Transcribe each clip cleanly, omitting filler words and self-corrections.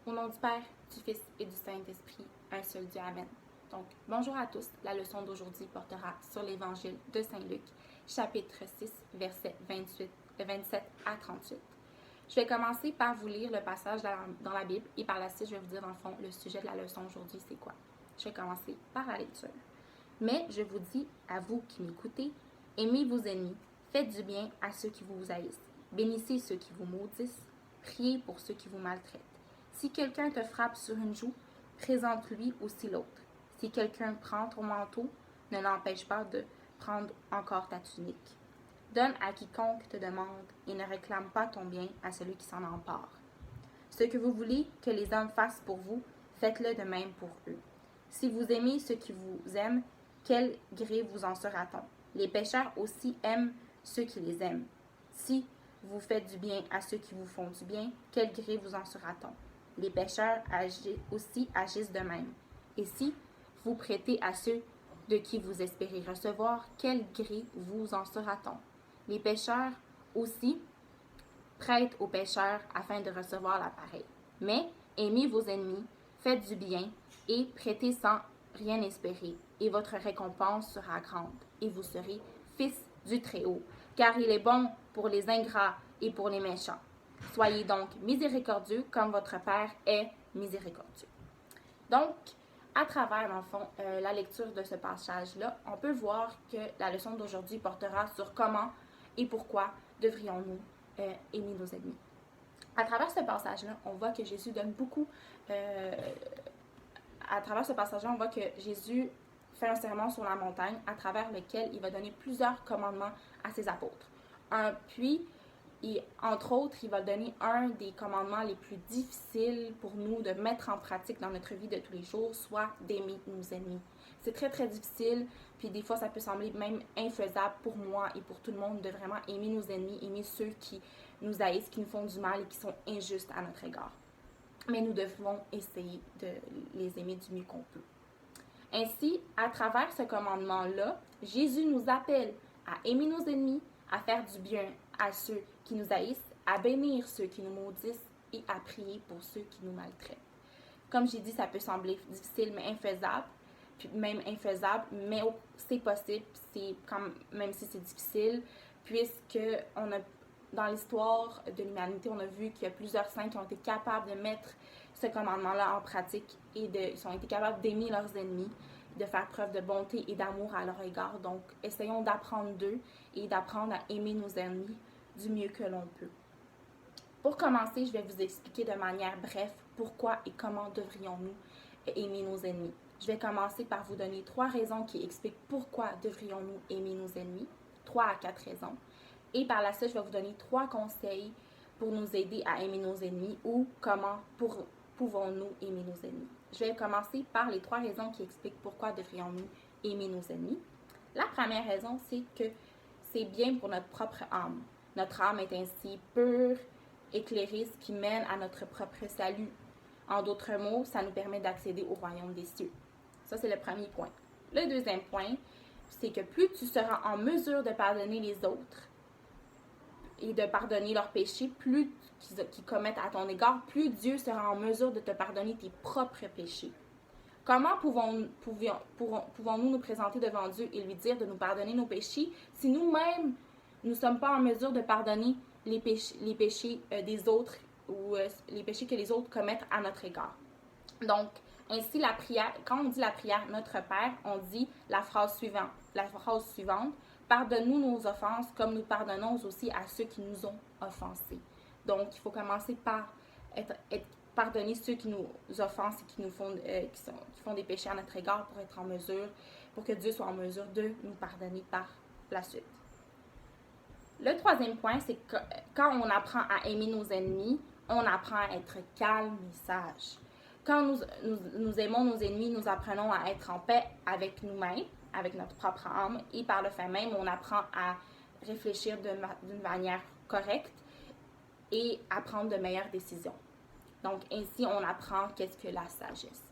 Au nom du Père, du Fils et du Saint-Esprit, un seul Dieu. Amen. Donc, bonjour à tous. La leçon d'aujourd'hui portera sur l'Évangile de Saint Luc, chapitre 6, versets 27 à 38. Je vais commencer par vous lire le passage dans la Bible et par la suite, je vais vous dire, dans le fond, le sujet de la leçon aujourd'hui, c'est quoi. Je vais commencer par la lecture. Mais je vous dis, à vous qui m'écoutez, aimez vos ennemis, faites du bien à ceux qui vous haïssent, bénissez ceux qui vous maudissent, priez pour ceux qui vous maltraitent. Si quelqu'un te frappe sur une joue, présente-lui aussi l'autre. Si quelqu'un prend ton manteau, ne l'empêche pas de prendre encore ta tunique. Donne à quiconque te demande et ne réclame pas ton bien à celui qui s'en empare. Ce que vous voulez que les hommes fassent pour vous, faites-le de même pour eux. Si vous aimez ceux qui vous aiment, quel gré vous en sera-t-on? Les pécheurs aussi aiment ceux qui les aiment. Si vous faites du bien à ceux qui vous font du bien, quel gré vous en sera-t-on? Les pécheurs aussi agissent de même. Et si vous prêtez à ceux de qui vous espérez recevoir, quel gré vous en sera-t-on? Les pécheurs aussi prêtent aux pécheurs afin de recevoir la pareille. Mais aimez vos ennemis, faites du bien et prêtez sans rien espérer, et votre récompense sera grande, et vous serez fils du Très-Haut, car il est bon pour les ingrats et pour les méchants. Soyez donc miséricordieux comme votre Père est miséricordieux. Donc, à travers, dans le fond, la lecture de ce passage-là, on peut voir que la leçon d'aujourd'hui portera sur comment et pourquoi devrions-nous aimer nos ennemis. À travers ce passage-là, on voit que Jésus donne beaucoup... à travers ce passage-là, on voit que Jésus fait un sermon sur la montagne à travers lequel il va donner plusieurs commandements à ses apôtres. Puis, entre autres, il va donner un des commandements les plus difficiles pour nous de mettre en pratique dans notre vie de tous les jours, soit d'aimer nos ennemis. C'est très, très difficile, puis des fois, ça peut sembler même infaisable pour moi et pour tout le monde de vraiment aimer nos ennemis, aimer ceux qui nous haïssent, qui nous font du mal et qui sont injustes à notre égard. Mais nous devons essayer de les aimer du mieux qu'on peut. Ainsi, à travers ce commandement-là, Jésus nous appelle à aimer nos ennemis, à faire du bien à ceux qui nous haïssent, à bénir ceux qui nous maudissent et à prier pour ceux qui nous maltraitent. Comme j'ai dit, ça peut sembler difficile, mais infaisable, mais c'est possible, même si c'est difficile, puisque dans l'histoire de l'humanité, on a vu qu'il y a plusieurs saints qui ont été capables de mettre ce commandement-là en pratique et ils ont été capables d'aimer leurs ennemis, de faire preuve de bonté et d'amour à leur égard. Donc, essayons d'apprendre d'eux et d'apprendre à aimer nos ennemis du mieux que l'on peut. Pour commencer, je vais vous expliquer de manière brève pourquoi et comment devrions-nous aimer nos ennemis. Je vais commencer par vous donner 3 raisons qui expliquent pourquoi devrions-nous aimer nos ennemis, 3 à 4 raisons. Et par la suite, je vais vous donner 3 conseils pour nous aider à aimer nos ennemis ou comment pouvons-nous aimer nos ennemis. Je vais commencer par les 3 raisons qui expliquent pourquoi devrions-nous aimer nos ennemis. La première raison, c'est que c'est bien pour notre propre âme. Notre âme est ainsi pure, éclairée, ce qui mène à notre propre salut. En d'autres mots, ça nous permet d'accéder au royaume des cieux. Ça, c'est le premier point. Le deuxième point, c'est que plus tu seras en mesure de pardonner les autres et de pardonner leurs péchés, plus qu'ils commettent à ton égard, plus Dieu sera en mesure de te pardonner tes propres péchés. Comment pouvons-nous nous présenter devant Dieu et lui dire de nous pardonner nos péchés si nous-mêmes, nous ne sommes pas en mesure de pardonner les péchés des autres ou les péchés que les autres commettent à notre égard? Donc, ainsi, la prière, quand on dit la prière Notre Père, on dit la phrase suivante, pardonne-nous nos offenses comme nous pardonnons aussi à ceux qui nous ont offensés. Donc, il faut commencer par pardonner ceux qui nous offensent et qui font des péchés à notre égard pour que Dieu soit en mesure de nous pardonner par la suite. Le troisième point, c'est que quand on apprend à aimer nos ennemis, on apprend à être calme et sage. Quand nous aimons nos ennemis, nous apprenons à être en paix avec nous-mêmes, avec notre propre âme, et par le fait même, on apprend à réfléchir d'une manière correcte et à prendre de meilleures décisions. Donc, ainsi, on apprend qu'est-ce que la sagesse.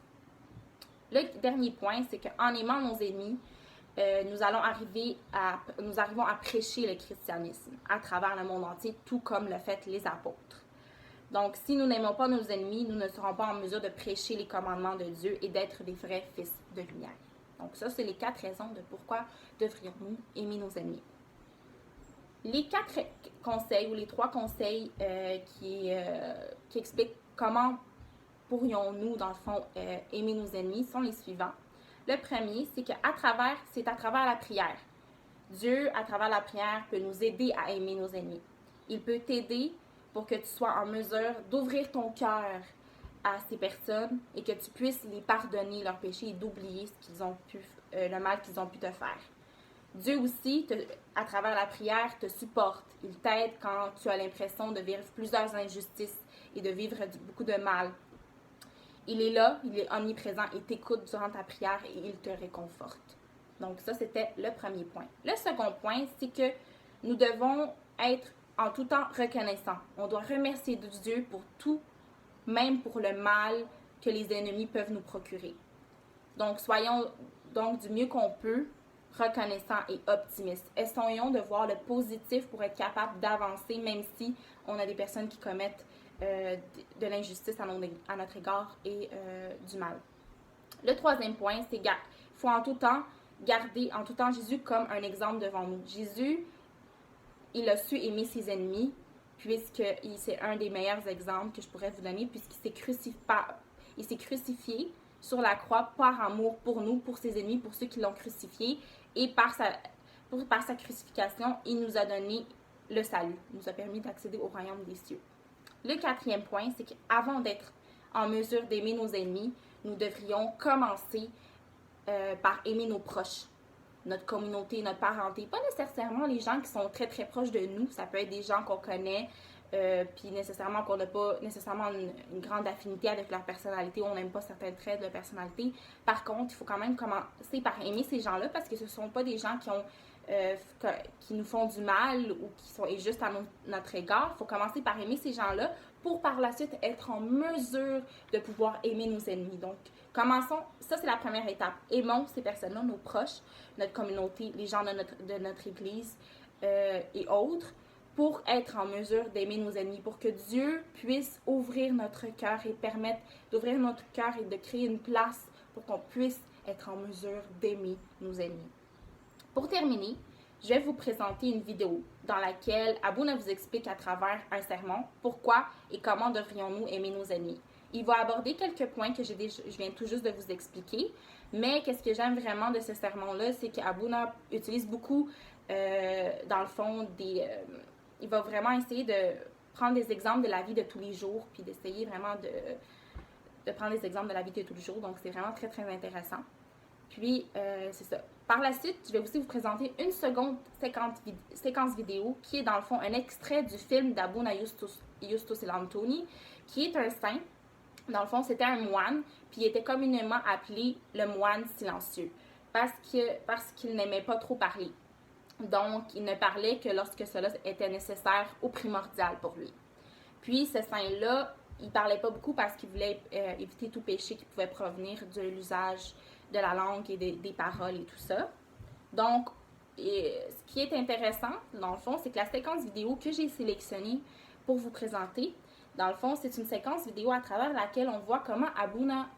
Le dernier point, c'est qu'en aimant nos ennemis, nous arrivons à prêcher le christianisme à travers le monde entier, tout comme le fait les apôtres. Donc, si nous n'aimons pas nos ennemis, nous ne serons pas en mesure de prêcher les commandements de Dieu et d'être des vrais fils de lumière. Donc, ça, c'est les 4 raisons de pourquoi devrions-nous aimer nos ennemis. Les 4 conseils ou les 3 conseils qui expliquent comment pourrions-nous, dans le fond, aimer nos ennemis sont les suivants. Le premier, c'est à travers la prière. Dieu, à travers la prière, peut nous aider à aimer nos ennemis. Il peut t'aider pour que tu sois en mesure d'ouvrir ton cœur à ces personnes et que tu puisses les pardonner leurs péchés et d'oublier le mal qu'ils ont pu te faire. Dieu aussi, à travers la prière, te supporte. Il t'aide quand tu as l'impression de vivre plusieurs injustices et de vivre beaucoup de mal. Il est là, il est omniprésent, il t'écoute durant ta prière et il te réconforte. Donc ça, c'était le premier point. Le second point, c'est que nous devons être en tout temps reconnaissants. On doit remercier Dieu pour tout, même pour le mal que les ennemis peuvent nous procurer. Donc, soyons donc du mieux qu'on peut reconnaissants et optimistes. Essayons de voir le positif pour être capable d'avancer, même si on a des personnes qui commettent de l'injustice à notre égard et du mal. Le troisième point, c'est qu'il faut en tout temps garder en tout temps Jésus comme un exemple devant nous. Jésus, il a su aimer ses ennemis, puisque c'est un des meilleurs exemples que je pourrais vous donner, puisqu'il s'est crucifié sur la croix par amour pour nous, pour ses ennemis, pour ceux qui l'ont crucifié, et par sa crucifixion, il nous a donné le salut, il nous a permis d'accéder au royaume des cieux. Le quatrième point, c'est qu'avant d'être en mesure d'aimer nos ennemis, nous devrions commencer par aimer nos proches, notre communauté, notre parenté. Pas nécessairement les gens qui sont très très proches de nous, ça peut être des gens qu'on connaît, puis nécessairement qu'on n'a pas nécessairement une grande affinité avec leur personnalité, on n'aime pas certains traits de leur personnalité. Par contre, il faut quand même commencer par aimer ces gens-là parce que ce ne sont pas des gens qui nous font du mal ou qui sont injustes à notre égard. Il faut commencer par aimer ces gens-là pour par la suite être en mesure de pouvoir aimer nos ennemis. Donc, commençons, ça c'est la première étape. Aimons ces personnes-là, nos proches, notre communauté, les gens de notre église et autres, pour être en mesure d'aimer nos ennemis, pour que Dieu puisse ouvrir notre cœur et permettre d'ouvrir notre cœur et de créer une place pour qu'on puisse être en mesure d'aimer nos ennemis. Pour terminer, je vais vous présenter une vidéo dans laquelle Abouna vous explique à travers un sermon pourquoi et comment devrions-nous aimer nos ennemis. Il va aborder quelques points que je viens tout juste de vous expliquer, mais qu'est-ce que j'aime vraiment de ce sermon-là, c'est qu'Abouna utilise beaucoup, dans le fond, il va vraiment essayer de prendre des exemples de la vie de tous les jours, puis d'essayer vraiment de prendre des exemples de la vie de tous les jours, donc c'est vraiment très très intéressant. Puis, c'est ça. Par la suite, je vais aussi vous présenter une seconde séquence vidéo qui est dans le fond un extrait du film d'Abuna Justus Lantoni, qui est un saint. Dans le fond, c'était un moine, puis il était communément appelé le moine silencieux, parce qu'il n'aimait pas trop parler. Donc, il ne parlait que lorsque cela était nécessaire ou primordial pour lui. Puis, ce saint-là, il parlait pas beaucoup parce qu'il voulait éviter tout péché qui pouvait provenir de l'usage de la langue et des paroles et tout ça. Donc, ce qui est intéressant, dans le fond, c'est que la séquence vidéo que j'ai sélectionnée pour vous présenter, dans le fond, c'est une séquence vidéo à travers laquelle on voit comment Abouna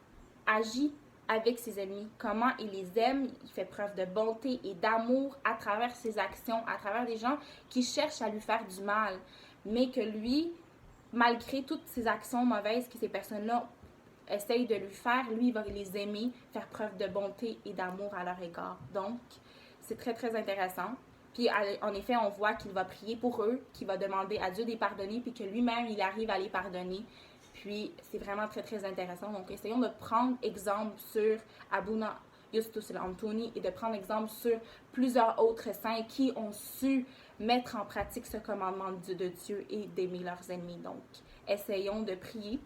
agit avec ses ennemis, comment il les aime, il fait preuve de bonté et d'amour à travers ses actions, à travers des gens qui cherchent à lui faire du mal, mais que lui, malgré toutes ces actions mauvaises que ces personnes-là essayent de lui faire, lui, il va les aimer, faire preuve de bonté et d'amour à leur égard. Donc, c'est très, très intéressant. Puis, en effet, on voit qu'il va prier pour eux, qu'il va demander à Dieu de les pardonner, puis que lui-même, il arrive à les pardonner. Puis, c'est vraiment très, très intéressant. Donc, essayons de prendre exemple sur Abuna Justus Lantoni et de prendre exemple sur plusieurs autres saints qui ont su mettre en pratique ce commandement de Dieu et d'aimer leurs ennemis. Donc, essayons de prier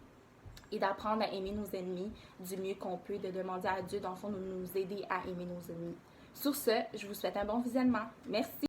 et d'apprendre à aimer nos ennemis du mieux qu'on peut, de demander à Dieu, dans le fond, de nous aider à aimer nos ennemis. Sur ce, je vous souhaite un bon visionnement. Merci.